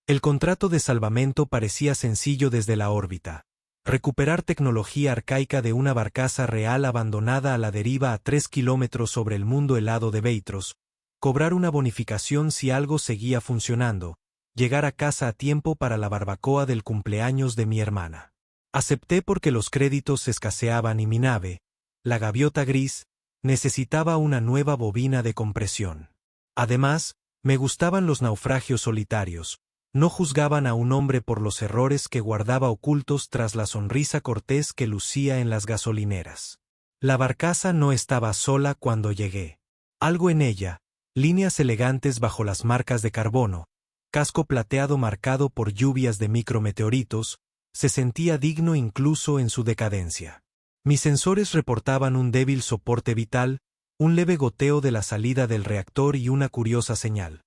El contrato de salvamento parecía sencillo desde la órbita. Recuperar tecnología arcaica de una barcaza real abandonada a la deriva a 3 kilómetros sobre el mundo helado de Beitros, cobrar una bonificación si algo seguía funcionando, llegar a casa a tiempo para la barbacoa del cumpleaños de mi hermana. Acepté porque los créditos escaseaban y mi nave, la gaviota gris, necesitaba una nueva bobina de compresión. Además, me gustaban los naufragios solitarios. No juzgaban a un hombre por los errores que guardaba ocultos tras la sonrisa cortés que lucía en las gasolineras. La barcaza no estaba sola cuando llegué. Algo en ella, líneas elegantes bajo las marcas de carbono, casco plateado marcado por lluvias de micrometeoritos, se sentía digno incluso en su decadencia. Mis sensores reportaban un débil soporte vital, un leve goteo de la salida del reactor y una curiosa señal.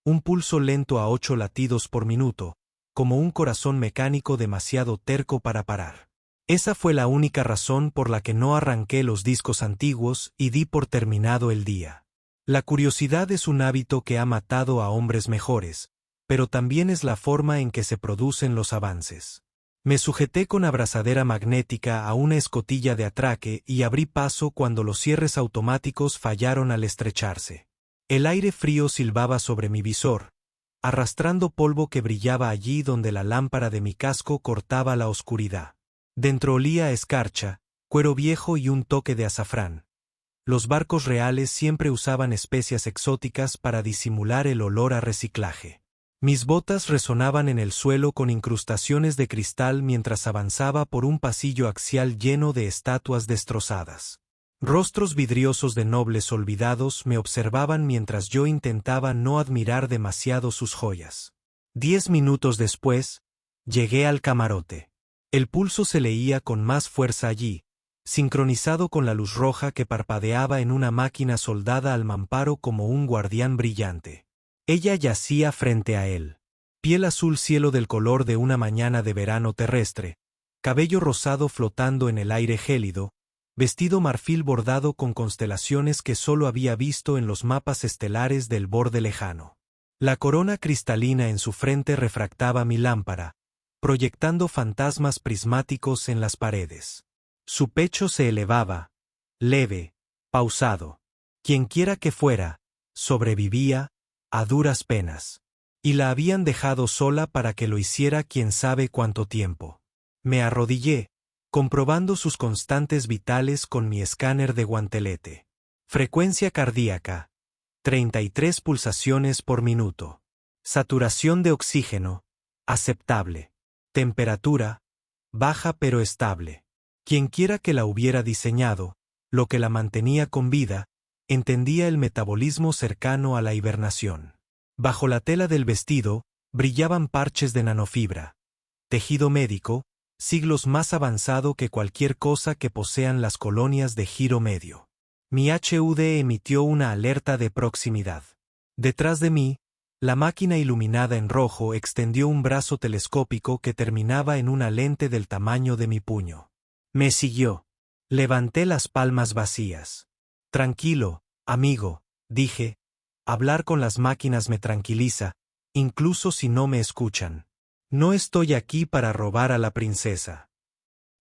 Un pulso lento a 8 latidos por minuto, como un corazón mecánico demasiado terco para parar. Esa fue la única razón por la que no arranqué los discos antiguos y di por terminado el día. La curiosidad es un hábito que ha matado a hombres mejores, pero también es la forma en que se producen los avances. Me sujeté con abrazadera magnética a una escotilla de atraque y abrí paso cuando los cierres automáticos fallaron al estrecharse. El aire frío silbaba sobre mi visor, arrastrando polvo que brillaba allí donde la lámpara de mi casco cortaba la oscuridad. Dentro olía a escarcha, cuero viejo y un toque de azafrán. Los barcos reales siempre usaban especias exóticas para disimular el olor a reciclaje. Mis botas resonaban en el suelo con incrustaciones de cristal mientras avanzaba por un pasillo axial lleno de estatuas destrozadas. Rostros vidriosos de nobles olvidados me observaban mientras yo intentaba no admirar demasiado sus joyas. 10 minutos después, llegué al camarote. El pulso se leía con más fuerza allí, sincronizado con la luz roja que parpadeaba en una máquina soldada al mamparo como un guardián brillante. Ella yacía frente a él. Piel azul cielo del color de una mañana de verano terrestre, cabello rosado flotando en el aire gélido, vestido marfil bordado con constelaciones que solo había visto en los mapas estelares del borde lejano. La corona cristalina en su frente refractaba mi lámpara, proyectando fantasmas prismáticos en las paredes. Su pecho se elevaba, leve, pausado. Quienquiera que fuera, sobrevivía, a duras penas. Y la habían dejado sola para que lo hiciera quién sabe cuánto tiempo. Me arrodillé, comprobando sus constantes vitales con mi escáner de guantelete. Frecuencia cardíaca, 33 pulsaciones por minuto. Saturación de oxígeno, aceptable. Temperatura, baja pero estable. Quienquiera que la hubiera diseñado, lo que la mantenía con vida, entendía el metabolismo cercano a la hibernación. Bajo la tela del vestido, brillaban parches de nanofibra. Tejido médico, siglos más avanzado que cualquier cosa que posean las colonias de giro medio. Mi HUD emitió una alerta de proximidad. Detrás de mí, la máquina iluminada en rojo extendió un brazo telescópico que terminaba en una lente del tamaño de mi puño. Me siguió. Levanté las palmas vacías. Tranquilo, amigo, dije. Hablar con las máquinas me tranquiliza, incluso si no me escuchan. No estoy aquí para robar a la princesa.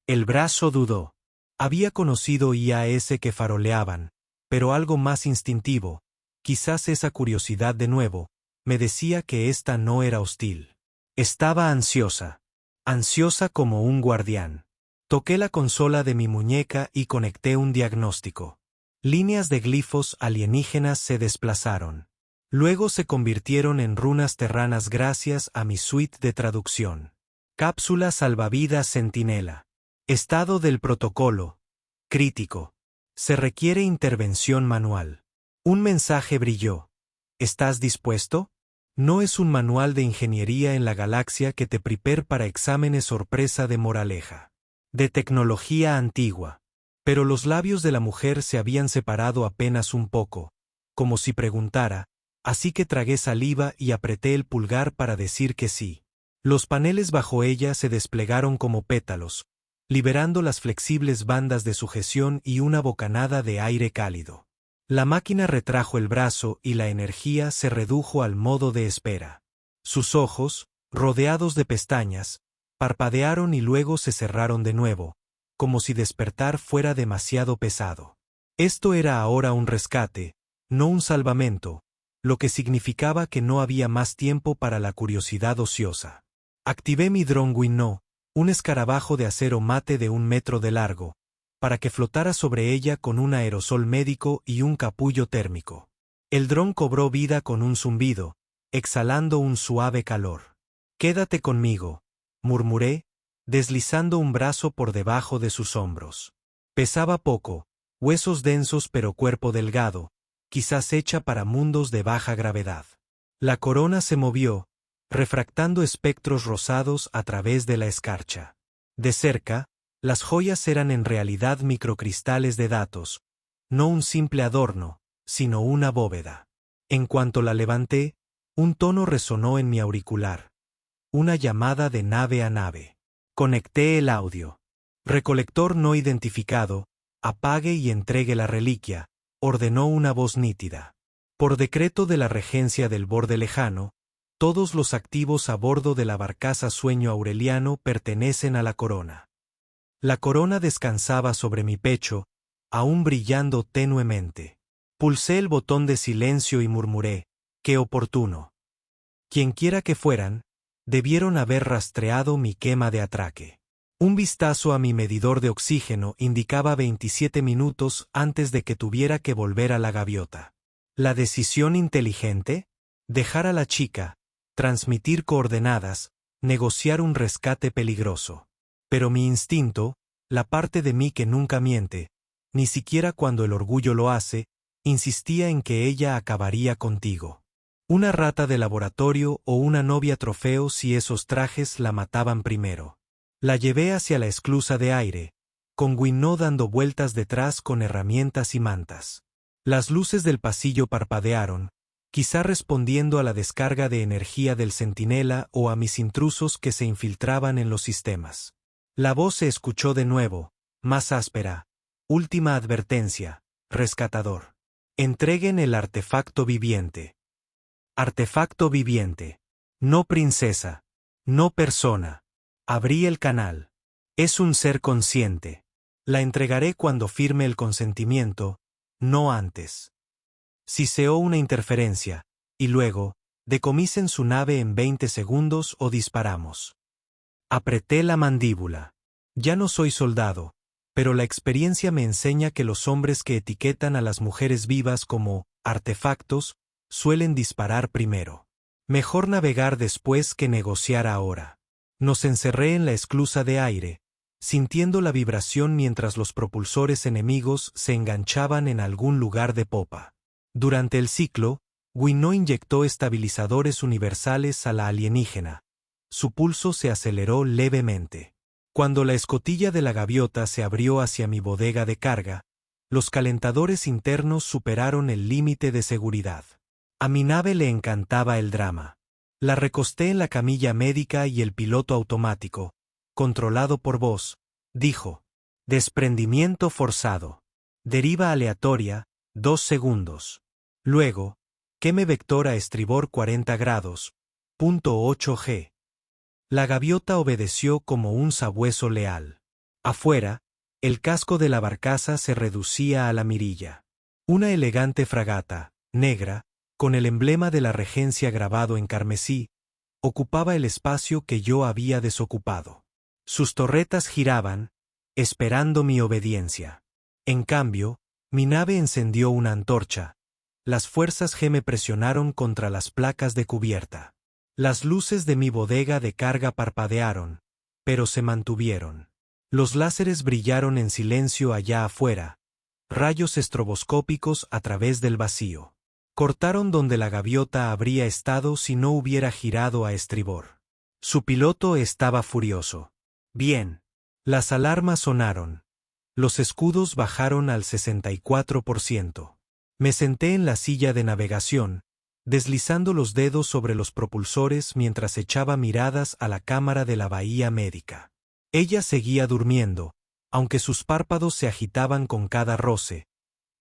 El brazo dudó. Había conocido IAS que faroleaban, pero algo más instintivo, quizás esa curiosidad de nuevo, me decía que esta no era hostil. Estaba ansiosa. Ansiosa como un guardián. Toqué la consola de mi muñeca y conecté un diagnóstico. Líneas de glifos alienígenas se desplazaron. Luego se convirtieron en runas terranas gracias a mi suite de traducción. Cápsula salvavidas Centinela. Estado del protocolo. Crítico. Se requiere intervención manual. Un mensaje brilló. ¿Estás dispuesto? No es un manual de ingeniería en la galaxia que te prepare para exámenes sorpresa de moraleja. De tecnología antigua. Pero los labios de la mujer se habían separado apenas un poco, como si preguntara, así que tragué saliva y apreté el pulgar para decir que sí. Los paneles bajo ella se desplegaron como pétalos, liberando las flexibles bandas de sujeción y una bocanada de aire cálido. La máquina retrajo el brazo y la energía se redujo al modo de espera. Sus ojos, rodeados de pestañas, parpadearon y luego se cerraron de nuevo, como si despertar fuera demasiado pesado. Esto era ahora un rescate, no un salvamento, lo que significaba que no había más tiempo para la curiosidad ociosa. Activé mi dron Winnow, un escarabajo de acero mate de 1 metro de largo, para que flotara sobre ella con un aerosol médico y un capullo térmico. El dron cobró vida con un zumbido, exhalando un suave calor. «Quédate conmigo», murmuré, deslizando un brazo por debajo de sus hombros. Pesaba poco, huesos densos pero cuerpo delgado, quizás hecha para mundos de baja gravedad. La corona se movió, refractando espectros rosados a través de la escarcha. De cerca, las joyas eran en realidad microcristales de datos, no un simple adorno, sino una bóveda. En cuanto la levanté, un tono resonó en mi auricular. Una llamada de nave a nave. Conecté el audio. Recolector no identificado, apague y entregue la reliquia, ordenó una voz nítida. Por decreto de la regencia del borde lejano, todos los activos a bordo de la barcaza Sueño Aureliano pertenecen a la corona. La corona descansaba sobre mi pecho, aún brillando tenuemente. Pulsé el botón de silencio y murmuré, «Qué oportuno». Quienquiera que fueran, debieron haber rastreado mi quema de atraque. Un vistazo a mi medidor de oxígeno indicaba 27 minutos antes de que tuviera que volver a la gaviota. ¿La decisión inteligente? Dejar a la chica, transmitir coordenadas, negociar un rescate peligroso. Pero mi instinto, la parte de mí que nunca miente, ni siquiera cuando el orgullo lo hace, insistía en que ella acabaría contigo. Una rata de laboratorio o una novia trofeo si esos trajes la mataban primero. La llevé hacia la esclusa de aire, con Winnow dando vueltas detrás con herramientas y mantas. Las luces del pasillo parpadearon, quizá respondiendo a la descarga de energía del centinela o a mis intrusos que se infiltraban en los sistemas. La voz se escuchó de nuevo, más áspera. Última advertencia, rescatador. Entreguen el artefacto viviente. Artefacto viviente. No princesa. No persona. Abrí el canal. Es un ser consciente. La entregaré cuando firme el consentimiento, no antes. Siseó una interferencia, y luego, decomisen su nave en 20 segundos o disparamos. Apreté la mandíbula. Ya no soy soldado, pero la experiencia me enseña que los hombres que etiquetan a las mujeres vivas como artefactos suelen disparar primero. Mejor navegar después que negociar ahora. Nos encerré en la esclusa de aire, sintiendo la vibración mientras los propulsores enemigos se enganchaban en algún lugar de popa. Durante el ciclo, Winnow inyectó estabilizadores universales a la alienígena. Su pulso se aceleró levemente. Cuando la escotilla de la gaviota se abrió hacia mi bodega de carga, los calentadores internos superaron el límite de seguridad. A mi nave le encantaba el drama. La recosté en la camilla médica y el piloto automático, controlado por voz, dijo: desprendimiento forzado. Deriva aleatoria, 2 segundos. Luego, queme vector a estribor 40 grados, .8 G. La gaviota obedeció como un sabueso leal. Afuera, el casco de la barcaza se reducía a la mirilla. Una elegante fragata, negra, con el emblema de la regencia grabado en carmesí, ocupaba el espacio que yo había desocupado. Sus torretas giraban, esperando mi obediencia. En cambio, mi nave encendió una antorcha. Las fuerzas G me presionaron contra las placas de cubierta. Las luces de mi bodega de carga parpadearon, pero se mantuvieron. Los láseres brillaron en silencio allá afuera, rayos estroboscópicos a través del vacío. Cortaron donde la gaviota habría estado si no hubiera girado a estribor. Su piloto estaba furioso. Bien. Las alarmas sonaron. Los escudos bajaron al 64%. Me senté en la silla de navegación, deslizando los dedos sobre los propulsores mientras echaba miradas a la cámara de la bahía médica. Ella seguía durmiendo, aunque sus párpados se agitaban con cada roce.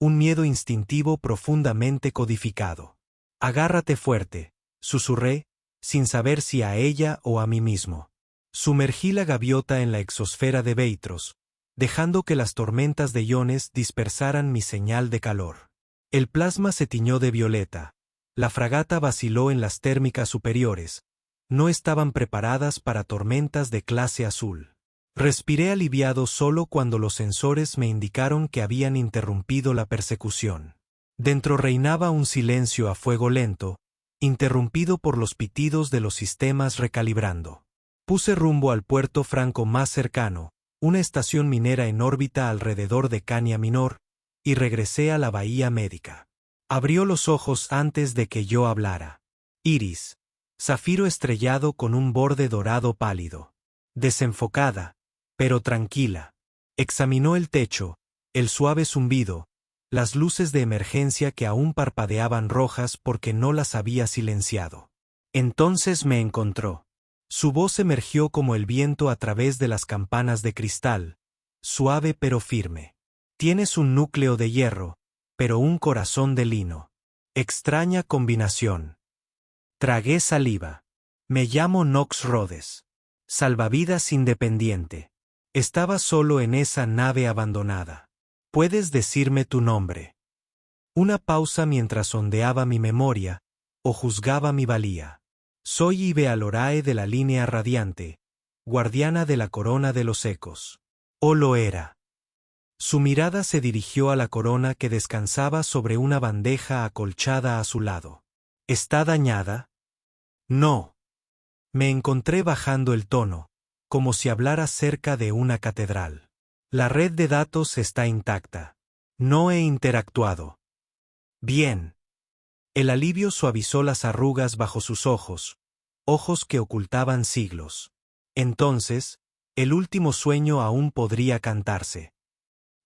Un miedo instintivo profundamente codificado. Agárrate fuerte, susurré, sin saber si a ella o a mí mismo. Sumergí la gaviota en la exosfera de Beitros, dejando que las tormentas de iones dispersaran mi señal de calor. El plasma se tiñó de violeta. La fragata vaciló en las térmicas superiores. No estaban preparadas para tormentas de clase azul. Respiré aliviado solo cuando los sensores me indicaron que habían interrumpido la persecución. Dentro reinaba un silencio a fuego lento, interrumpido por los pitidos de los sistemas recalibrando. Puse rumbo al puerto franco más cercano, una estación minera en órbita alrededor de Cania Minor, y regresé a la bahía médica. Abrió los ojos antes de que yo hablara. Iris, zafiro estrellado con un borde dorado pálido. Desenfocada, pero tranquila. Examinó el techo, el suave zumbido, las luces de emergencia que aún parpadeaban rojas porque no las había silenciado. Entonces me encontró. Su voz emergió como el viento a través de las campanas de cristal, suave pero firme. Tienes un núcleo de hierro, pero un corazón de lino. Extraña combinación. Tragué saliva. Me llamo Knox Rhodes. Salvavidas independiente. Estaba solo en esa nave abandonada. ¿Puedes decirme tu nombre? Una pausa mientras sondeaba mi memoria, o juzgaba mi valía. Soy Ibe Alorae de la línea radiante, guardiana de la corona de los ecos. O lo era. Su mirada se dirigió a la corona que descansaba sobre una bandeja acolchada a su lado. ¿Está dañada? No. Me encontré bajando el tono, como si hablara cerca de una catedral. La red de datos está intacta. No he interactuado. Bien. El alivio suavizó las arrugas bajo sus ojos, ojos que ocultaban siglos. Entonces, el último sueño aún podría cantarse.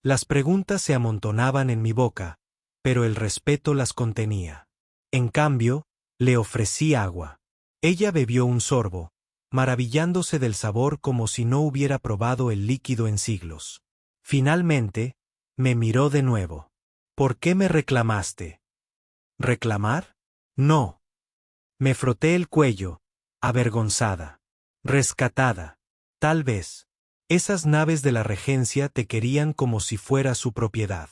Las preguntas se amontonaban en mi boca, pero el respeto las contenía. En cambio, le ofrecí agua. Ella bebió un sorbo, maravillándose del sabor como si no hubiera probado el líquido en siglos. Finalmente, me miró de nuevo. ¿Por qué me reclamaste? ¿Reclamar? No. Me froté el cuello, avergonzada. Rescatada. Tal vez. Esas naves de la regencia te querían como si fuera su propiedad.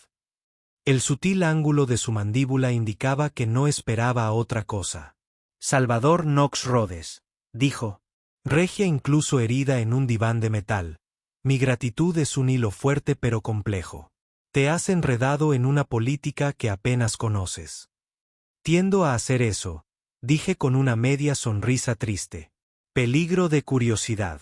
El sutil ángulo de su mandíbula indicaba que no esperaba otra cosa. Salvador Knox Rhodes, dijo. Regia incluso herida en un diván de metal. Mi gratitud es un hilo fuerte pero complejo. Te has enredado en una política que apenas conoces. Tiendo a hacer eso, dije con una media sonrisa triste. Peligro de curiosidad.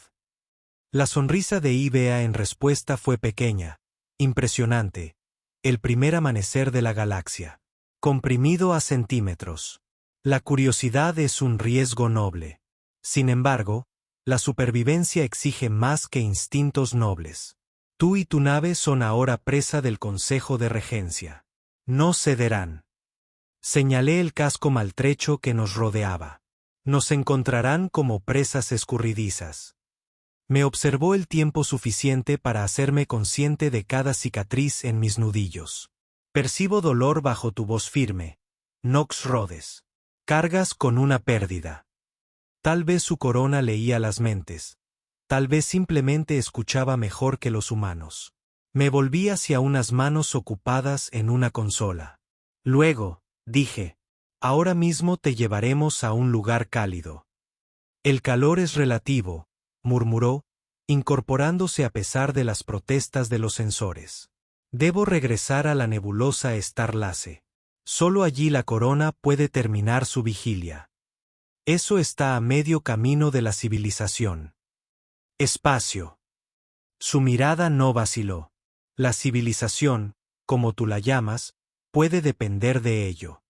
La sonrisa de Ibea en respuesta fue pequeña, impresionante. El primer amanecer de la galaxia. Comprimido a centímetros. La curiosidad es un riesgo noble. Sin embargo, la supervivencia exige más que instintos nobles. Tú y tu nave son ahora presa del Consejo de Regencia. No cederán. Señalé el casco maltrecho que nos rodeaba. Nos encontrarán como presas escurridizas. Me observó el tiempo suficiente para hacerme consciente de cada cicatriz en mis nudillos. Percibo dolor bajo tu voz firme, Knox Rhodes. Cargas con una pérdida. Tal vez su corona leía las mentes. Tal vez simplemente escuchaba mejor que los humanos. Me volví hacia unas manos ocupadas en una consola. Luego, dije, ahora mismo te llevaremos a un lugar cálido. El calor es relativo, murmuró, incorporándose a pesar de las protestas de los sensores. Debo regresar a la nebulosa Starlace. Solo allí la corona puede terminar su vigilia. Eso está a medio camino de la civilización. Espacio. Su mirada no vaciló. La civilización, como tú la llamas, puede depender de ello.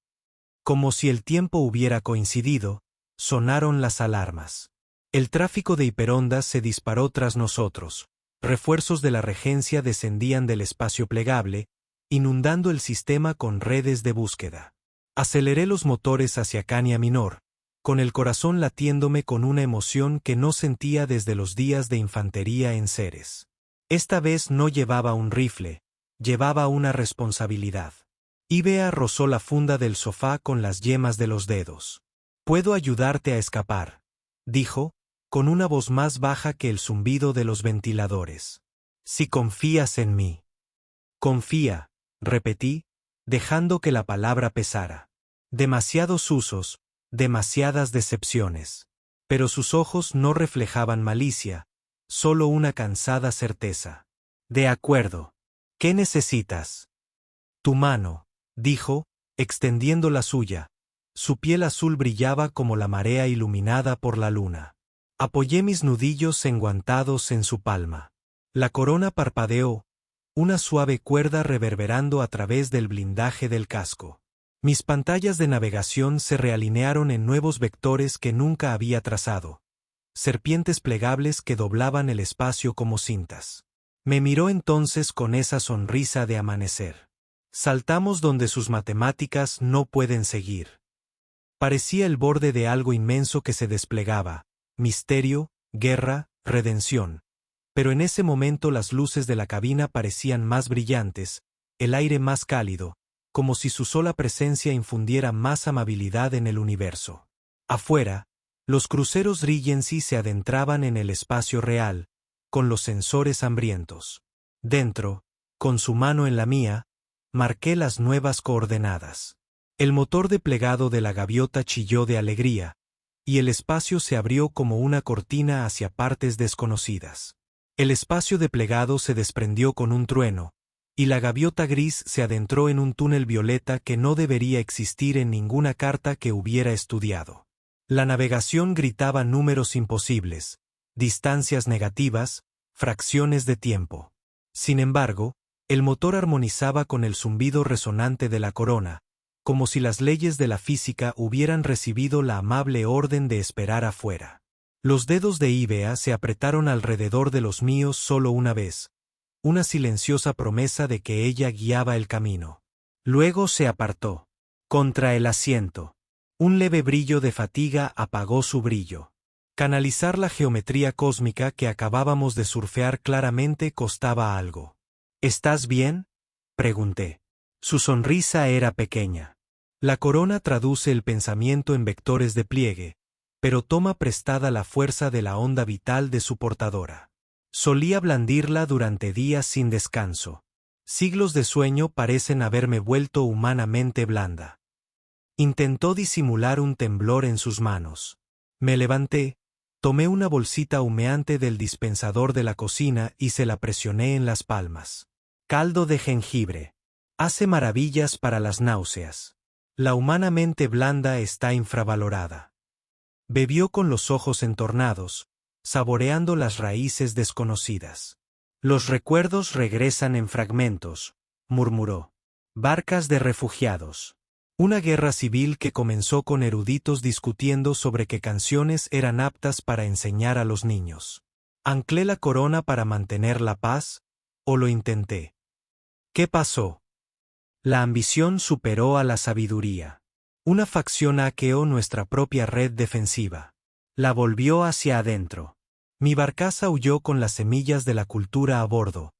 Como si el tiempo hubiera coincidido, sonaron las alarmas. El tráfico de hiperondas se disparó tras nosotros. Refuerzos de la regencia descendían del espacio plegable, inundando el sistema con redes de búsqueda. Aceleré los motores hacia Cania Minor, con el corazón latiéndome con una emoción que no sentía desde los días de infantería en Ceres. Esta vez no llevaba un rifle, llevaba una responsabilidad. Ibea rozó la funda del sofá con las yemas de los dedos. Puedo ayudarte a escapar, dijo, con una voz más baja que el zumbido de los ventiladores. Si confías en mí. Confía, repetí, dejando que la palabra pesara. Demasiados usos, demasiadas decepciones. Pero sus ojos no reflejaban malicia, solo una cansada certeza. De acuerdo. ¿Qué necesitas? Tu mano, dijo, extendiendo la suya. Su piel azul brillaba como la marea iluminada por la luna. Apoyé mis nudillos enguantados en su palma. La corona parpadeó, una suave cuerda reverberando a través del blindaje del casco. Mis pantallas de navegación se realinearon en nuevos vectores que nunca había trazado. Serpientes plegables que doblaban el espacio como cintas. Me miró entonces con esa sonrisa de amanecer. Saltamos donde sus matemáticas no pueden seguir. Parecía el borde de algo inmenso que se desplegaba, misterio, guerra, redención. Pero en ese momento las luces de la cabina parecían más brillantes, el aire más cálido, como si su sola presencia infundiera más amabilidad en el universo. Afuera, los cruceros Regency se adentraban en el espacio real, con los sensores hambrientos. Dentro, con su mano en la mía, marqué las nuevas coordenadas. El motor de plegado de la gaviota chilló de alegría, y el espacio se abrió como una cortina hacia partes desconocidas. El espacio de plegado se desprendió con un trueno, y la gaviota gris se adentró en un túnel violeta que no debería existir en ninguna carta que hubiera estudiado. La navegación gritaba números imposibles, distancias negativas, fracciones de tiempo. Sin embargo, el motor armonizaba con el zumbido resonante de la corona, como si las leyes de la física hubieran recibido la amable orden de esperar afuera. Los dedos de Ivea se apretaron alrededor de los míos solo una vez, una silenciosa promesa de que ella guiaba el camino. Luego se apartó. Contra el asiento. Un leve brillo de fatiga apagó su brillo. Canalizar la geometría cósmica que acabábamos de surfear claramente costaba algo. ¿Estás bien?, pregunté. Su sonrisa era pequeña. La corona traduce el pensamiento en vectores de pliegue, pero toma prestada la fuerza de la onda vital de su portadora. Solía blandirla durante días sin descanso. Siglos de sueño parecen haberme vuelto humanamente blanda. Intentó disimular un temblor en sus manos. Me levanté, tomé una bolsita humeante del dispensador de la cocina y se la presioné en las palmas. Caldo de jengibre. Hace maravillas para las náuseas. La humanamente blanda está infravalorada. Bebió con los ojos entornados, saboreando las raíces desconocidas. Los recuerdos regresan en fragmentos, murmuró. Barcas de refugiados. Una guerra civil que comenzó con eruditos discutiendo sobre qué canciones eran aptas para enseñar a los niños. ¿Anclé la corona para mantener la paz, o lo intenté? ¿Qué pasó? La ambición superó a la sabiduría. Una facción hackeó nuestra propia red defensiva. La volvió hacia adentro. Mi barcaza huyó con las semillas de la cultura a bordo.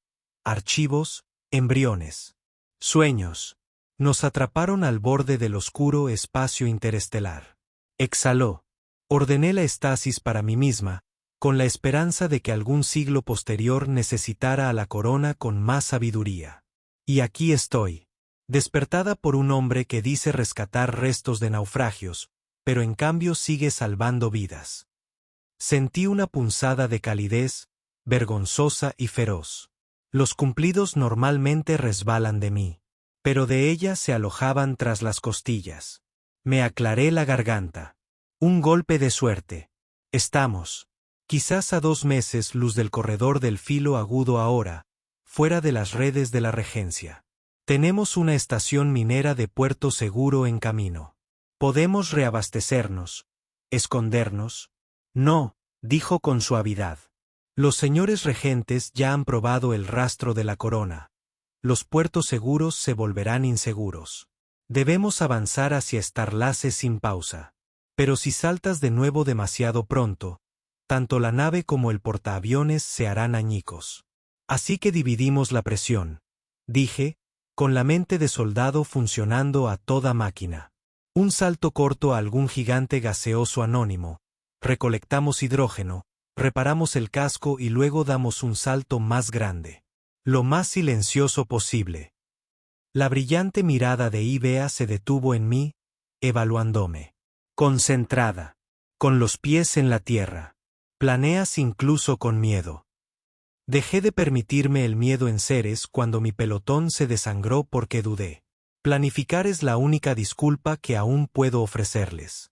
Archivos, embriones. Sueños. Nos atraparon al borde del oscuro espacio interestelar. Exhaló. Ordené la estasis para mí misma, con la esperanza de que algún siglo posterior necesitara a la corona con más sabiduría. Y aquí estoy, despertada por un hombre que dice rescatar restos de naufragios, pero en cambio sigue salvando vidas. Sentí una punzada de calidez, vergonzosa y feroz. Los cumplidos normalmente resbalan de mí, pero de ella se alojaban tras las costillas. Me aclaré la garganta. Un golpe de suerte. Estamos, quizás a 2 meses luz del corredor del filo agudo ahora, fuera de las redes de la regencia. Tenemos una estación minera de puerto seguro en camino. Podemos reabastecernos, escondernos. No, dijo con suavidad. Los señores regentes ya han probado el rastro de la corona. Los puertos seguros se volverán inseguros. Debemos avanzar hacia Starlace sin pausa. Pero si saltas de nuevo demasiado pronto, tanto la nave como el portaaviones se harán añicos. Así que dividimos la presión, dije, con la mente de soldado funcionando a toda máquina. Un salto corto a algún gigante gaseoso anónimo. Recolectamos hidrógeno, reparamos el casco y luego damos un salto más grande. Lo más silencioso posible. La brillante mirada de Ivea se detuvo en mí, evaluándome. Concentrada. Con los pies en la tierra. Planeas incluso con miedo. Dejé de permitirme el miedo en Ceres cuando mi pelotón se desangró porque dudé. Planificar es la única disculpa que aún puedo ofrecerles.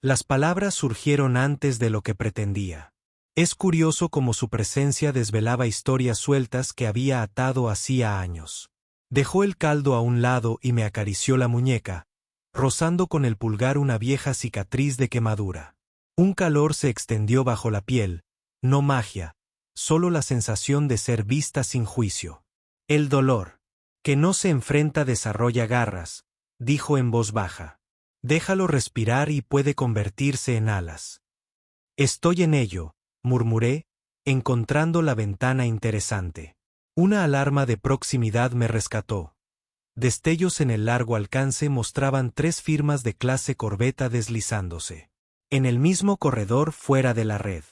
Las palabras surgieron antes de lo que pretendía. Es curioso cómo su presencia desvelaba historias sueltas que había atado hacía años. Dejó el caldo a un lado y me acarició la muñeca, rozando con el pulgar una vieja cicatriz de quemadura. Un calor se extendió bajo la piel, no magia, solo la sensación de ser vista sin juicio. El dolor, que no se enfrenta desarrolla garras, dijo en voz baja. Déjalo respirar y puede convertirse en alas. Estoy en ello, murmuré, encontrando la ventana interesante. Una alarma de proximidad me rescató. Destellos en el largo alcance mostraban 3 firmas de clase corbeta deslizándose. En el mismo corredor fuera de la red.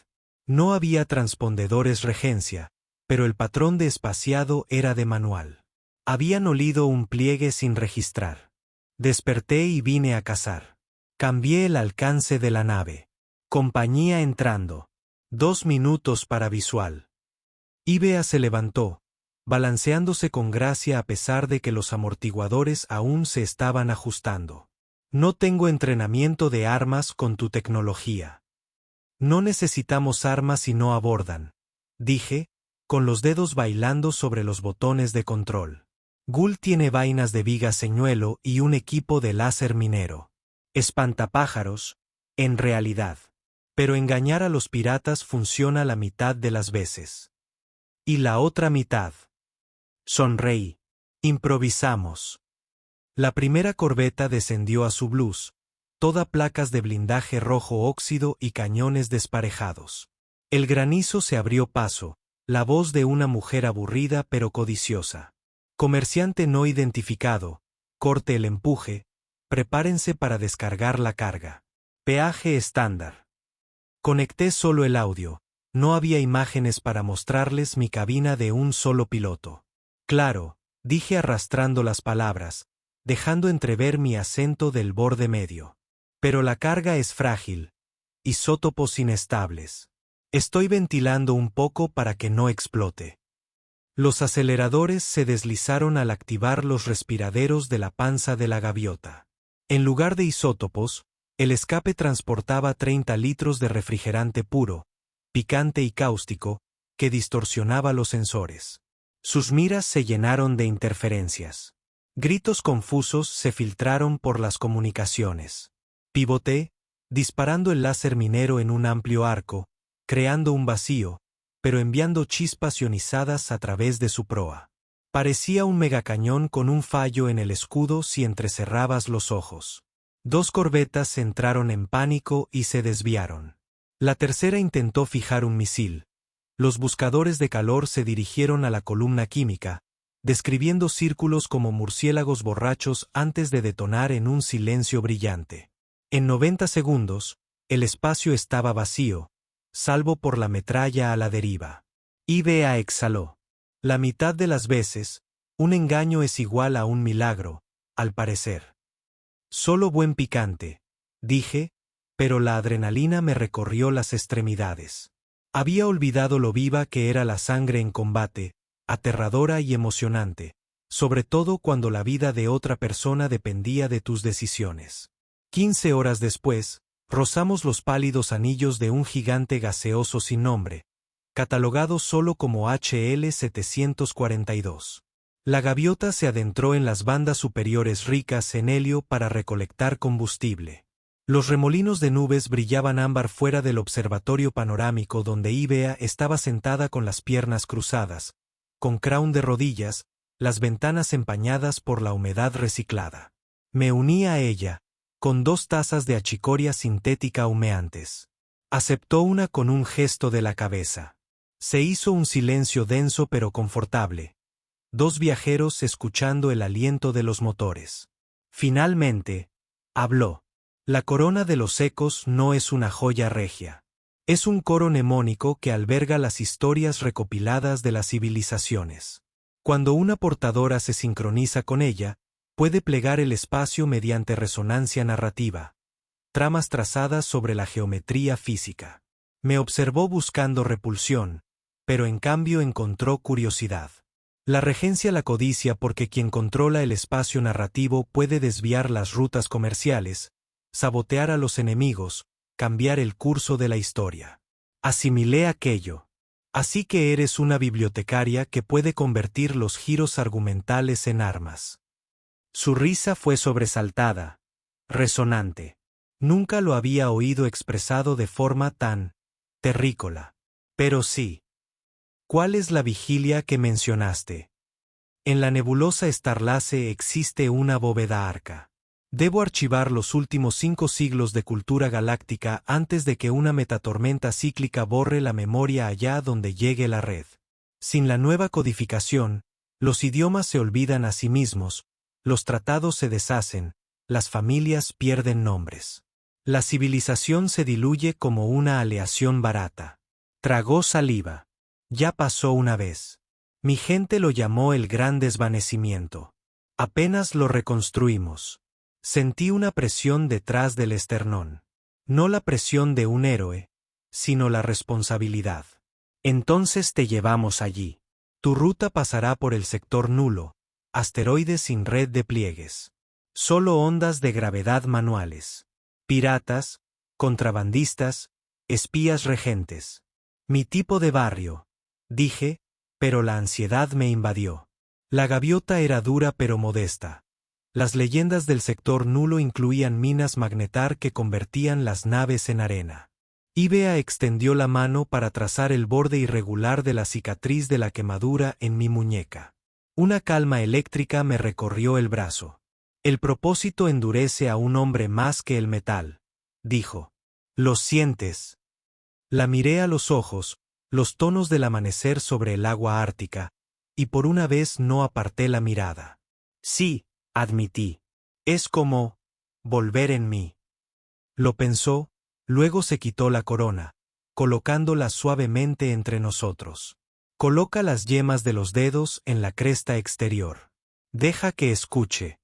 No había transpondedores regencia, pero el patrón de espaciado era de manual. Habían olido un pliegue sin registrar. Desperté y vine a cazar. Cambié el alcance de la nave. Compañía entrando. 2 minutos para visual. Ivea se levantó, balanceándose con gracia a pesar de que los amortiguadores aún se estaban ajustando. No tengo entrenamiento de armas con tu tecnología. No necesitamos armas si no abordan, dije, con los dedos bailando sobre los botones de control. Gul tiene vainas de viga señuelo y un equipo de láser minero. Espantapájaros, en realidad. Pero engañar a los piratas funciona la mitad de las veces. ¿Y la otra mitad? Sonreí. Improvisamos. La primera corbeta descendió a su blues, toda placas de blindaje rojo óxido y cañones desparejados. El granizo se abrió paso, la voz de una mujer aburrida pero codiciosa. Comerciante no identificado, corte el empuje, prepárense para descargar la carga. Peaje estándar. Conecté solo el audio, no había imágenes para mostrarles mi cabina de un solo piloto. Claro, dije arrastrando las palabras, dejando entrever mi acento del borde medio. Pero la carga es frágil. Isótopos inestables. Estoy ventilando un poco para que no explote. Los aceleradores se deslizaron al activar los respiraderos de la panza de la gaviota. En lugar de isótopos, el escape transportaba 30 litros de refrigerante puro, picante y cáustico, que distorsionaba los sensores. Sus miras se llenaron de interferencias. Gritos confusos se filtraron por las comunicaciones. Pivoté, disparando el láser minero en un amplio arco, creando un vacío, pero enviando chispas ionizadas a través de su proa. Parecía un megacañón con un fallo en el escudo si entrecerrabas los ojos. 2 corbetas entraron en pánico y se desviaron. La tercera intentó fijar un misil. Los buscadores de calor se dirigieron a la columna química, describiendo círculos como murciélagos borrachos antes de detonar en un silencio brillante. En 90 segundos, el espacio estaba vacío, salvo por la metralla a la deriva. Ivea exhaló. La mitad de las veces, un engaño es igual a un milagro, al parecer. Solo buen picante, dije, pero la adrenalina me recorrió las extremidades. Había olvidado lo viva que era la sangre en combate, aterradora y emocionante, sobre todo cuando la vida de otra persona dependía de tus decisiones. 15 horas después, rozamos los pálidos anillos de un gigante gaseoso sin nombre, catalogado solo como HL-742. La gaviota se adentró en las bandas superiores ricas en helio para recolectar combustible. Los remolinos de nubes brillaban ámbar fuera del observatorio panorámico donde Ivea estaba sentada con las piernas cruzadas, con Crown de rodillas, las ventanas empañadas por la humedad reciclada. Me uní a ella, con 2 tazas de achicoria sintética humeantes. Aceptó una con un gesto de la cabeza. Se hizo un silencio denso pero confortable. 2 viajeros escuchando el aliento de los motores. Finalmente, Habló. La corona de los ecos no es una joya regia. Es un coro mnemónico que alberga las historias recopiladas de las civilizaciones. Cuando una portadora se sincroniza con ella, puede plegar el espacio mediante resonancia narrativa. Tramas trazadas sobre la geometría física. Me observó buscando repulsión, pero en cambio encontró curiosidad. La regencia la codicia porque quien controla el espacio narrativo puede desviar las rutas comerciales, sabotear a los enemigos, cambiar el curso de la historia. Asimilé aquello. Así que eres una bibliotecaria que puede convertir los giros argumentales en armas. Su risa fue sobresaltada, resonante. Nunca lo había oído expresado de forma tan terrícola. Pero sí. ¿Cuál es la vigilia que mencionaste? En la nebulosa Starlace existe una bóveda arca. Debo archivar los últimos 5 siglos de cultura galáctica antes de que una metatormenta cíclica borre la memoria allá donde llegue la red. Sin la nueva codificación, los idiomas se olvidan a sí mismos, los tratados se deshacen, las familias pierden nombres. La civilización se diluye como una aleación barata. Tragó saliva. Ya pasó una vez. Mi gente lo llamó el gran desvanecimiento. Apenas lo reconstruimos. Sentí una presión detrás del esternón. No la presión de un héroe, sino la responsabilidad. Entonces te llevamos allí. Tu ruta pasará por el sector nulo, asteroides sin red de pliegues. Solo ondas de gravedad manuales. Piratas, contrabandistas, espías regentes. Mi tipo de barrio, dije, pero la ansiedad me invadió. La gaviota era dura pero modesta. Las leyendas del sector nulo incluían minas magnetar que convertían las naves en arena. Ibea extendió la mano para trazar el borde irregular de la cicatriz de la quemadura en mi muñeca. Una calma eléctrica me recorrió el brazo. El propósito endurece a un hombre más que el metal, dijo. ¿Lo sientes? La miré a los ojos, los tonos del amanecer sobre el agua ártica, y por una vez no aparté la mirada. Sí, admití. Es como volver en mí. Lo pensó, luego se quitó la corona, colocándola suavemente entre nosotros. Coloca las yemas de los dedos en la cresta exterior. Deja que escuche.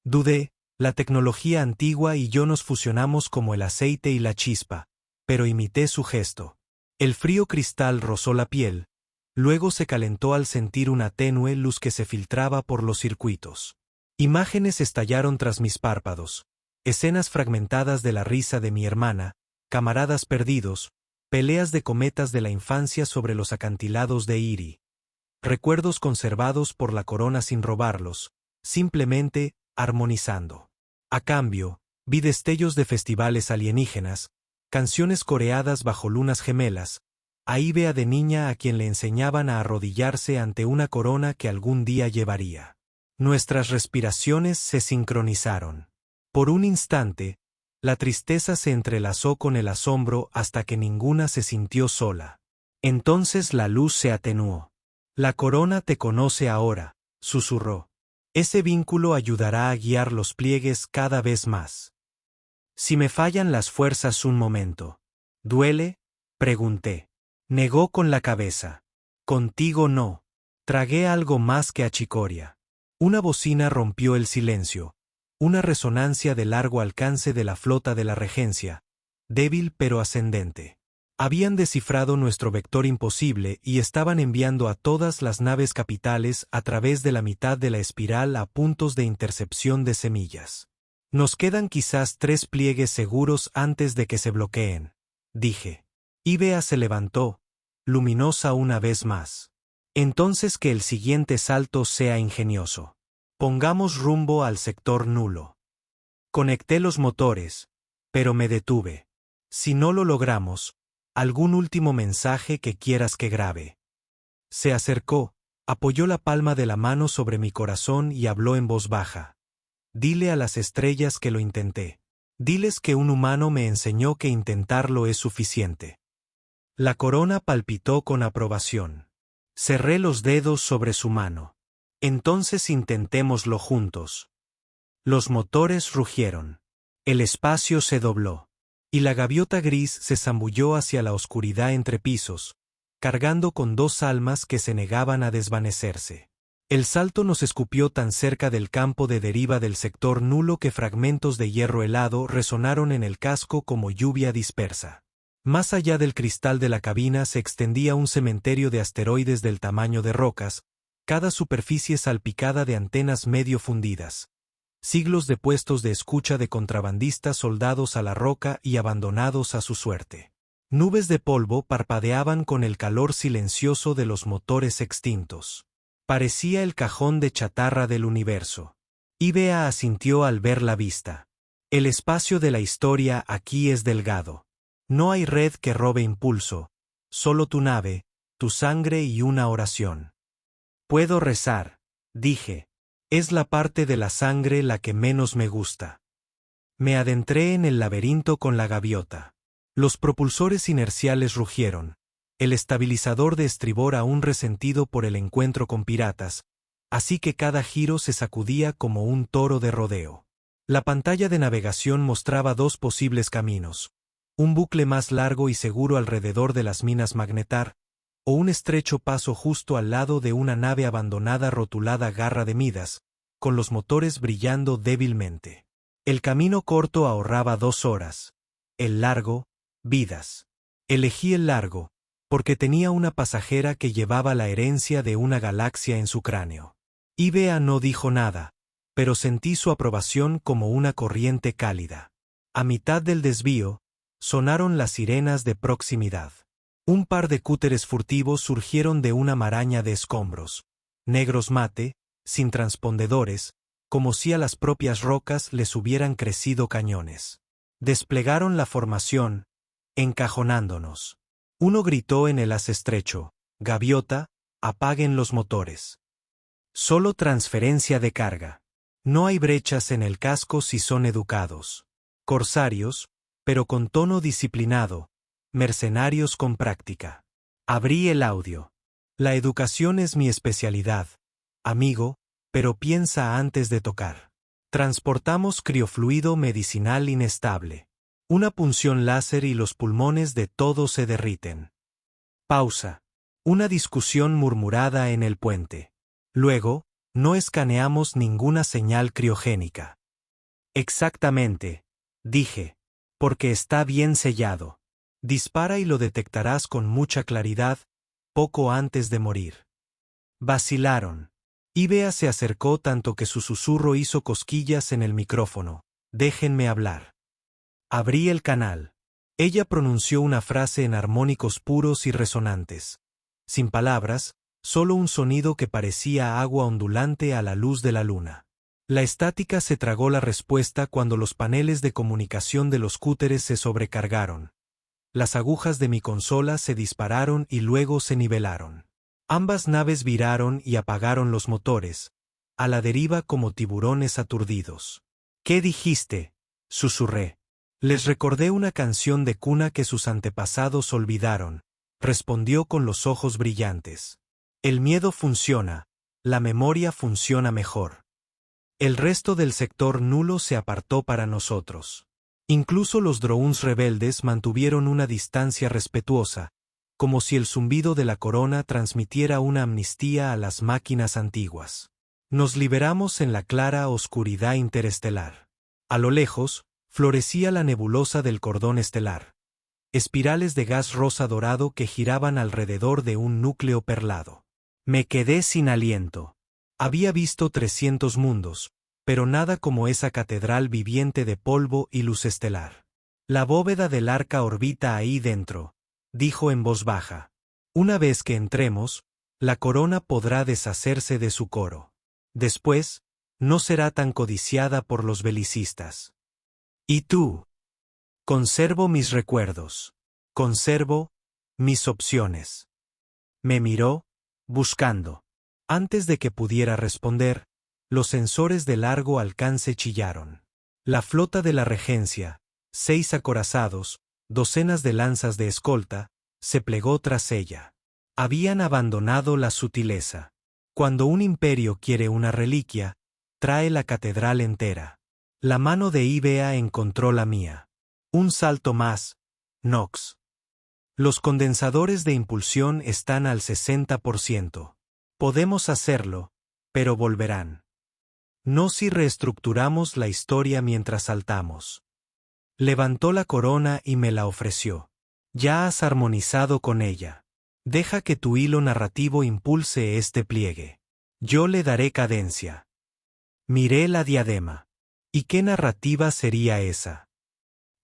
Dudé, la tecnología antigua y yo nos fusionamos como el aceite y la chispa, pero imité su gesto. El frío cristal rozó la piel, luego se calentó al sentir una tenue luz que se filtraba por los circuitos. Imágenes estallaron tras mis párpados, escenas fragmentadas de la risa de mi hermana, camaradas perdidos, peleas de cometas de la infancia sobre los acantilados de Iri. Recuerdos conservados por la corona sin robarlos, simplemente armonizando. A cambio, vi destellos de festivales alienígenas, canciones coreadas bajo lunas gemelas, a Ibea de niña a quien le enseñaban a arrodillarse ante una corona que algún día llevaría. Nuestras respiraciones se sincronizaron. Por un instante, la tristeza se entrelazó con el asombro hasta que ninguna se sintió sola. Entonces la luz se atenuó. La corona te conoce ahora, susurró. Ese vínculo ayudará a guiar los pliegues cada vez más. Si me fallan las fuerzas un momento. ¿Duele? Pregunté. Negó con la cabeza. Contigo no. Tragué algo más que achicoria. Una bocina rompió el silencio, una resonancia de largo alcance de la flota de la regencia, débil pero ascendente. Habían descifrado nuestro vector imposible y estaban enviando a todas las naves capitales a través de la mitad de la espiral a puntos de intercepción de semillas. Nos quedan quizás 3 pliegues seguros antes de que se bloqueen, dije. Ibea se levantó, luminosa una vez más. Entonces que el siguiente salto sea ingenioso. Pongamos rumbo al sector nulo. Conecté los motores, pero me detuve. Si no lo logramos, ¿algún último mensaje que quieras que grabe? Se acercó, apoyó la palma de la mano sobre mi corazón y habló en voz baja. Dile a las estrellas que lo intenté. Diles que un humano me enseñó que intentarlo es suficiente. La corona palpitó con aprobación. Cerré los dedos sobre su mano. Entonces intentémoslo juntos. Los motores rugieron. El espacio se dobló. Y la gaviota gris se zambulló hacia la oscuridad entre pisos, cargando con dos almas que se negaban a desvanecerse. El salto nos escupió tan cerca del campo de deriva del sector nulo que fragmentos de hierro helado resonaron en el casco como lluvia dispersa. Más allá del cristal de la cabina se extendía un cementerio de asteroides del tamaño de rocas, cada superficie salpicada de antenas medio fundidas. Siglos de puestos de escucha de contrabandistas soldados a la roca y abandonados a su suerte. Nubes de polvo parpadeaban con el calor silencioso de los motores extintos. Parecía el cajón de chatarra del universo. Ibea asintió al ver la vista. El espacio de la historia aquí es delgado. No hay red que robe impulso, solo tu nave, tu sangre y una oración. Puedo rezar, dije. Es la parte de la sangre la que menos me gusta. Me adentré en el laberinto con la gaviota. Los propulsores inerciales rugieron. El estabilizador de estribor aún resentido por el encuentro con piratas, así que cada giro se sacudía como un toro de rodeo. La pantalla de navegación mostraba dos posibles caminos, un bucle más largo y seguro alrededor de las minas Magnetar, o un estrecho paso justo al lado de una nave abandonada rotulada Garra de Midas, con los motores brillando débilmente. El camino corto ahorraba 2 horas, el largo, vidas. Elegí el largo, porque tenía una pasajera que llevaba la herencia de una galaxia en su cráneo. Ibea no dijo nada, pero sentí su aprobación como una corriente cálida. A mitad del desvío, sonaron las sirenas de proximidad. Un par de cúteres furtivos surgieron de una maraña de escombros, negros mate, sin transpondedores, como si a las propias rocas les hubieran crecido cañones. Desplegaron la formación, encajonándonos. Uno gritó en el haz estrecho: «Gaviota, apaguen los motores». Solo transferencia de carga. No hay brechas en el casco si son educados. Corsarios, pero con tono disciplinado, mercenarios con práctica. Abrí el audio. La educación es mi especialidad, amigo, pero piensa antes de tocar. Transportamos criofluido medicinal inestable. Una punción láser y los pulmones de todos se derriten. Pausa. Una discusión murmurada en el puente. Luego, no escaneamos ninguna señal criogénica. Exactamente, dije, porque está bien sellado. Dispara y lo detectarás con mucha claridad, poco antes de morir. Vacilaron. Ibea se acercó tanto que su susurro hizo cosquillas en el micrófono. Déjenme hablar. Abrí el canal. Ella pronunció una frase en armónicos puros y resonantes. Sin palabras, solo un sonido que parecía agua ondulante a la luz de la luna. La estática se tragó la respuesta cuando los paneles de comunicación de los cúteres se sobrecargaron. Las agujas de mi consola se dispararon y luego se nivelaron. Ambas naves viraron y apagaron los motores, a la deriva como tiburones aturdidos. ¿Qué dijiste?, susurré. Les recordé una canción de cuna que sus antepasados olvidaron, respondió con los ojos brillantes. El miedo funciona, la memoria funciona mejor. El resto del sector nulo se apartó para nosotros. Incluso los drones rebeldes mantuvieron una distancia respetuosa, como si el zumbido de la corona transmitiera una amnistía a las máquinas antiguas. Nos liberamos en la clara oscuridad interestelar. A lo lejos, florecía la nebulosa del cordón estelar. Espirales de gas rosa dorado que giraban alrededor de un núcleo perlado. Me quedé sin aliento. Había visto 300 mundos, pero nada como esa catedral viviente de polvo y luz estelar. La bóveda del arca orbita ahí dentro, dijo en voz baja. Una vez que entremos, la corona podrá deshacerse de su coro. Después, no será tan codiciada por los belicistas. ¿Y tú? Conservo mis recuerdos. Conservo mis opciones. Me miró, buscando. Antes de que pudiera responder, los sensores de largo alcance chillaron. La flota de la regencia, 6 acorazados, docenas de lanzas de escolta, se plegó tras ella. Habían abandonado la sutileza. Cuando un imperio quiere una reliquia, trae la catedral entera. La mano de Ivea encontró la mía. Un salto más, Nox. Los condensadores de impulsión están al 60%. Podemos hacerlo, pero volverán. No si reestructuramos la historia mientras saltamos. Levantó la corona y me la ofreció. Ya has armonizado con ella. Deja que tu hilo narrativo impulse este pliegue. Yo le daré cadencia. Miré la diadema. ¿Y qué narrativa sería esa?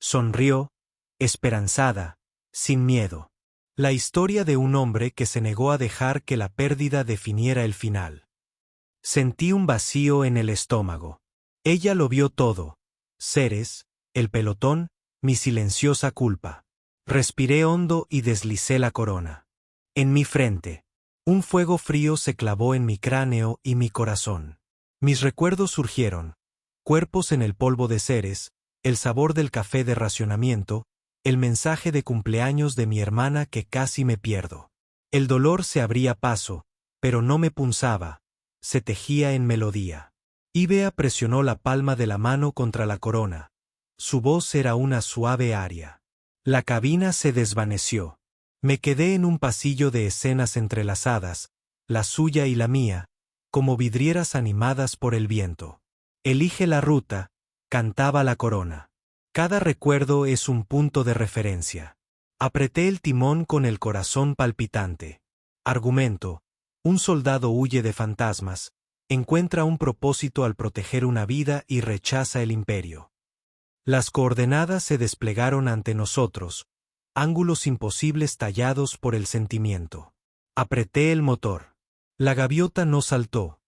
Sonrió, esperanzada, sin miedo. La historia de un hombre que se negó a dejar que la pérdida definiera el final. Sentí un vacío en el estómago. Ella lo vio todo. Ceres, el pelotón, mi silenciosa culpa. Respiré hondo y deslicé la corona. En mi frente. Un fuego frío se clavó en mi cráneo y mi corazón. Mis recuerdos surgieron. Cuerpos en el polvo de Ceres, el sabor del café de racionamiento, el mensaje de cumpleaños de mi hermana que casi me pierdo. El dolor se abría paso, pero no me punzaba. Se tejía en melodía. Ivea presionó la palma de la mano contra la corona. Su voz era una suave aria. La cabina se desvaneció. Me quedé en un pasillo de escenas entrelazadas, la suya y la mía, como vidrieras animadas por el viento. Elige la ruta, cantaba la corona. Cada recuerdo es un punto de referencia. Apreté el timón con el corazón palpitante. Argumento. Un soldado huye de fantasmas, encuentra un propósito al proteger una vida y rechaza el imperio. Las coordenadas se desplegaron ante nosotros, ángulos imposibles tallados por el sentimiento. Apreté el motor. La gaviota no saltó.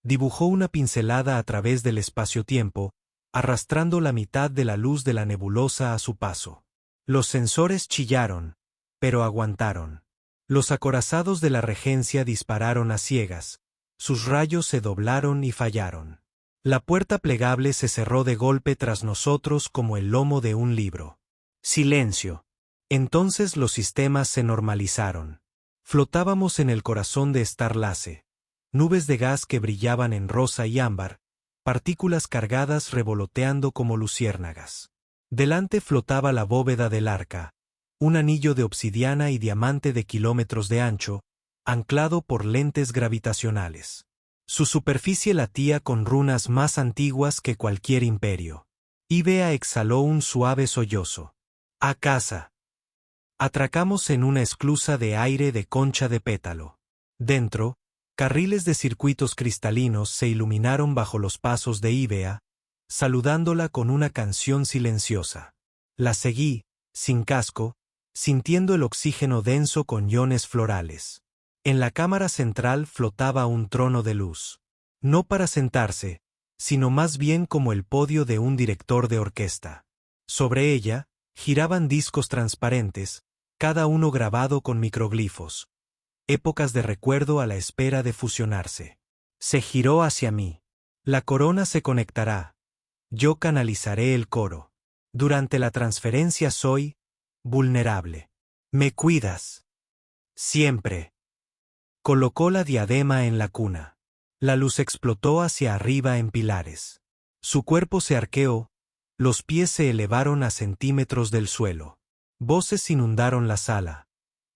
Dibujó una pincelada a través del espacio-tiempo, arrastrando la mitad de la luz de la nebulosa a su paso. Los sensores chillaron, pero aguantaron. Los acorazados de la regencia dispararon a ciegas, sus rayos se doblaron y fallaron. La puerta plegable se cerró de golpe tras nosotros como el lomo de un libro. Silencio. Entonces los sistemas se normalizaron. Flotábamos en el corazón de Starlace. Nubes de gas que brillaban en rosa y ámbar, partículas cargadas revoloteando como luciérnagas. Delante flotaba la bóveda del arca, un anillo de obsidiana y diamante de kilómetros de ancho, anclado por lentes gravitacionales. Su superficie latía con runas más antiguas que cualquier imperio. Ivea exhaló un suave sollozo. A casa. Atracamos en una esclusa de aire de concha de pétalo. Dentro, carriles de circuitos cristalinos se iluminaron bajo los pasos de Ivea, saludándola con una canción silenciosa. La seguí, sin casco, sintiendo el oxígeno denso con iones florales. En la cámara central flotaba un trono de luz. No para sentarse, sino más bien como el podio de un director de orquesta. Sobre ella, giraban discos transparentes, cada uno grabado con microglifos. Épocas de recuerdo a la espera de fusionarse. Se giró hacia mí. La corona se conectará. Yo canalizaré el coro. Durante la transferencia soy vulnerable. ¿Me cuidas? Siempre. Colocó la diadema en la cuna. La luz explotó hacia arriba en pilares. Su cuerpo se arqueó, los pies se elevaron a centímetros del suelo. Voces inundaron la sala.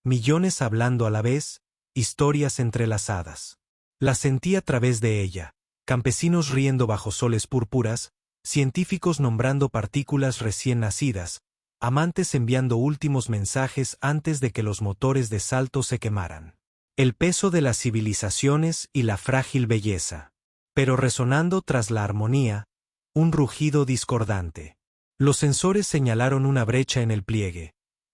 Millones hablando a la vez, historias entrelazadas. La sentí a través de ella, campesinos riendo bajo soles púrpuras, científicos nombrando partículas recién nacidas, amantes enviando últimos mensajes antes de que los motores de salto se quemaran. El peso de las civilizaciones y la frágil belleza. Pero resonando tras la armonía, un rugido discordante. Los sensores señalaron una brecha en el pliegue.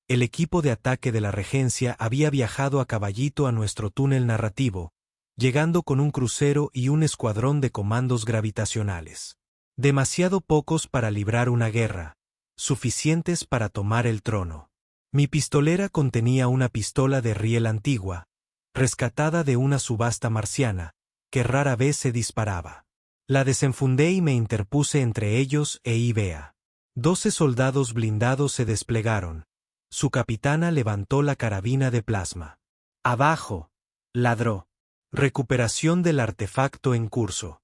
El equipo de ataque de la regencia había viajado a caballito a nuestro túnel narrativo, llegando con un crucero y un escuadrón de comandos gravitacionales. Demasiado pocos para librar una guerra, suficientes para tomar el trono. Mi pistolera contenía una pistola de riel antigua, rescatada de una subasta marciana, que rara vez se disparaba. La desenfundé y me interpuse entre ellos e Ivea. 12 soldados blindados se desplegaron. Su capitana levantó la carabina de plasma. ¡Abajo! Ladró. Recuperación del artefacto en curso.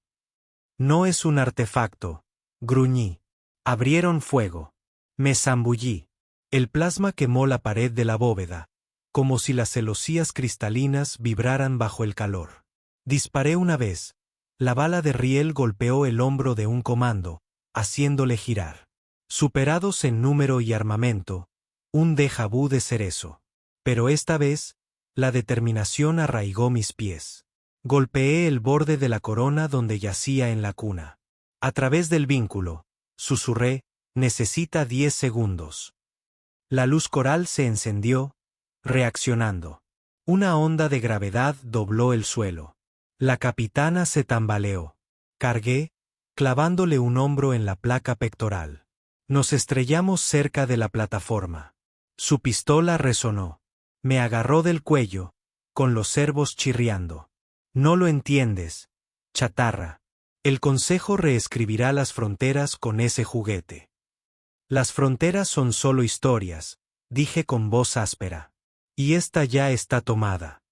No es un artefacto, Gruñí. Abrieron fuego. Me zambullí. El plasma quemó la pared de la bóveda, como si las celosías cristalinas vibraran bajo el calor. Disparé una vez. La bala de riel golpeó el hombro de un comando, haciéndole girar. Superados en número y armamento, un déjà vu de cerezo. Pero esta vez, la determinación arraigó mis pies. Golpeé el borde de la corona donde yacía en la cuna. A través del vínculo, susurré, necesita 10 segundos. La luz coral se encendió, reaccionando. Una onda de gravedad dobló el suelo. La capitana se tambaleó. Cargué, clavándole un hombro en la placa pectoral. Nos estrellamos cerca de la plataforma. Su pistola resonó. Me agarró del cuello, con los servos chirriando. No lo entiendes, chatarra. El Consejo reescribirá las fronteras con ese juguete. Las fronteras son solo historias, dije con voz áspera. Y esta ya está tomada.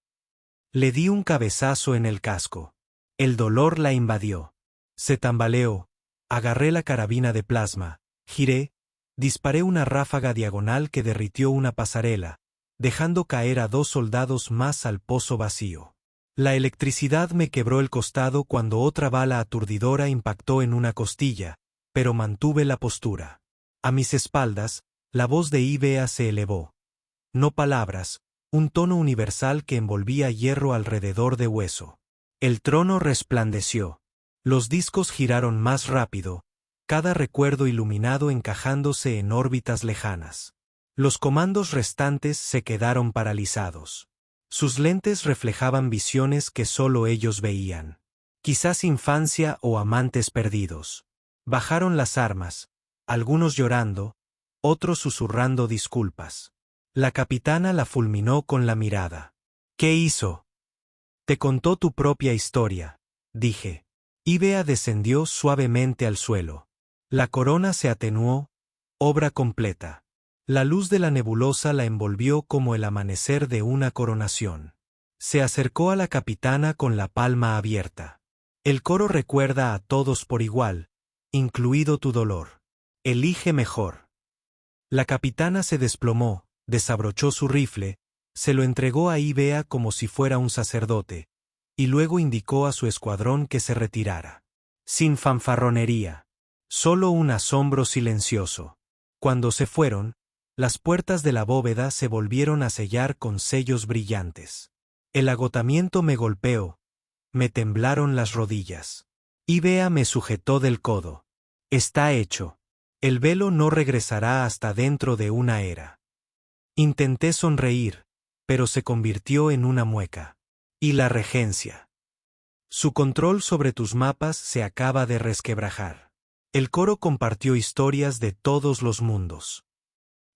Le di un cabezazo en el casco. El dolor la invadió. Se tambaleó. Agarré la carabina de plasma, giré, disparé una ráfaga diagonal que derritió una pasarela, dejando caer a 2 soldados más al pozo vacío. La electricidad me quebró el costado cuando otra bala aturdidora impactó en una costilla, pero mantuve la postura. A mis espaldas, la voz de Ivea se elevó. No palabras, un tono universal que envolvía hierro alrededor de hueso. El trono resplandeció. Los discos giraron más rápido, cada recuerdo iluminado encajándose en órbitas lejanas. Los comandos restantes se quedaron paralizados. Sus lentes reflejaban visiones que solo ellos veían. Quizás infancia o amantes perdidos. Bajaron las armas, algunos llorando, otros susurrando disculpas. La capitana la fulminó con la mirada. ¿Qué hizo? Te contó tu propia historia, dije. Ivea descendió suavemente al suelo. La corona se atenuó, obra completa. La luz de la nebulosa la envolvió como el amanecer de una coronación. Se acercó a la capitana con la palma abierta. El coro recuerda a todos por igual, incluido tu dolor. Elige mejor. La capitana se desplomó, desabrochó su rifle, se lo entregó a Ivea como si fuera un sacerdote, y luego indicó a su escuadrón que se retirara. Sin fanfarronería. Solo un asombro silencioso. Cuando se fueron, las puertas de la bóveda se volvieron a sellar con sellos brillantes. El agotamiento me golpeó. Me temblaron las rodillas. Ivea me sujetó del codo. Está hecho. El velo no regresará hasta dentro de una era. Intenté sonreír, pero se convirtió en una mueca. Y la regencia. Su control sobre tus mapas se acaba de resquebrajar. El coro compartió historias de todos los mundos.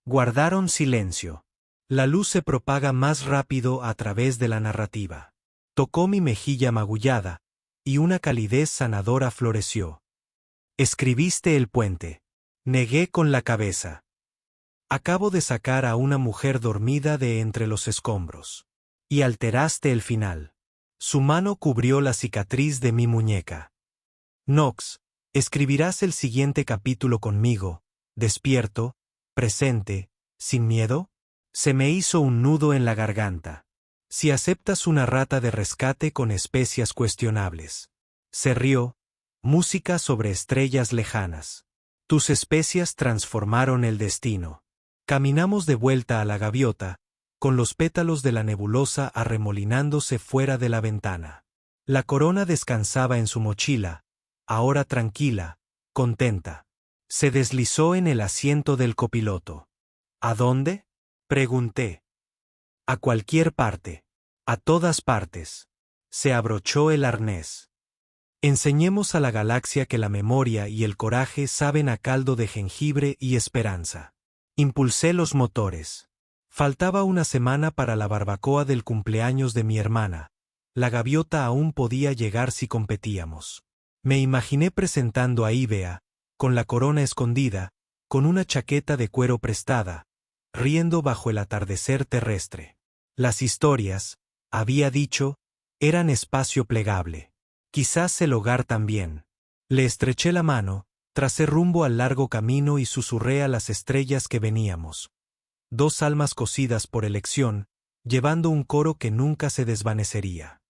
Guardaron silencio. La luz se propaga más rápido a través de la narrativa. Tocó mi mejilla magullada, y una calidez sanadora floreció. Escribiste el puente. Negué con la cabeza. Acabo de sacar a una mujer dormida de entre los escombros. Y alteraste el final. Su mano cubrió la cicatriz de mi muñeca. Nox, escribirás el siguiente capítulo conmigo, despierto, presente, sin miedo. Se me hizo un nudo en la garganta. Si aceptas una rata de rescate con especias cuestionables. Se rió. Música sobre estrellas lejanas. Tus especias transformaron el destino. Caminamos de vuelta a la gaviota, con los pétalos de la nebulosa arremolinándose fuera de la ventana. La corona descansaba en su mochila, ahora tranquila, contenta. Se deslizó en el asiento del copiloto. ¿A dónde? Pregunté. A cualquier parte. A todas partes. Se abrochó el arnés. Enseñemos a la galaxia que la memoria y el coraje saben a caldo de jengibre y esperanza. Impulsé los motores. Faltaba una semana para la barbacoa del cumpleaños de mi hermana. La gaviota aún podía llegar si competíamos. Me imaginé presentando a Ivea, con la corona escondida, con una chaqueta de cuero prestada, riendo bajo el atardecer terrestre. Las historias, había dicho, eran espacio plegable. Quizás el hogar también. Le estreché la mano, Tracé rumbo al largo camino y susurré a las estrellas que veníamos. Dos almas cosidas por elección, llevando un coro que nunca se desvanecería.